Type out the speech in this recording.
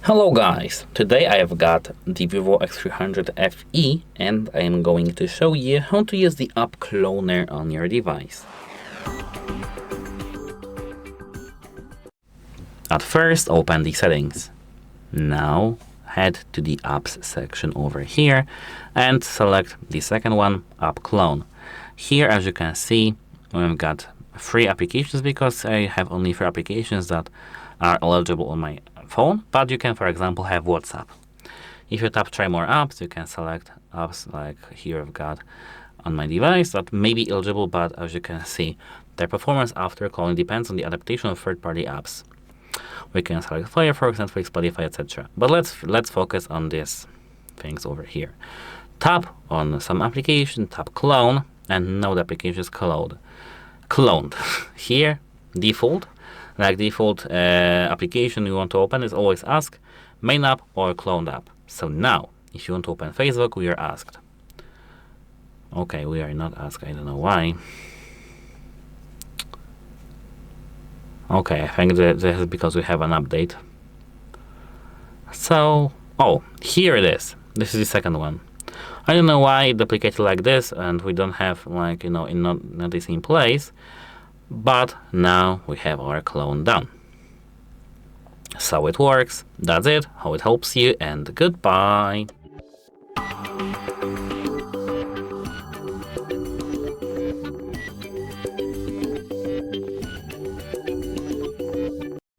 Hello guys, today I have got the vivo X300 FE and I am going to show you how to use the app cloner on your device. At first, open the settings. Now head to the apps section over here and select the second one, app clone. Here, as you can see, we've got 3 applications because I have only 3 applications that are eligible on my phone, but you can, for example, have WhatsApp. If you tap try more apps, you can select apps like here I've got on my device that may be eligible, but as you can see, their performance after calling depends on the adaptation of third-party apps. We can select Firefox, Netflix, Spotify, etc. But let's focus on these things over here. Tap on some application, tap clone, and now the application is cloned. Here, default application you want to open is always asked main app or cloned app. So now, if you want to open Facebook, we are asked. Okay, we are not asked. I don't know why. Okay, I think this is because we have an update. So, here it is. This is the second one. I don't know why it duplicated like this, and we don't have not this in place. But now we have our clone done. So it works. That's it. How it helps you, and goodbye.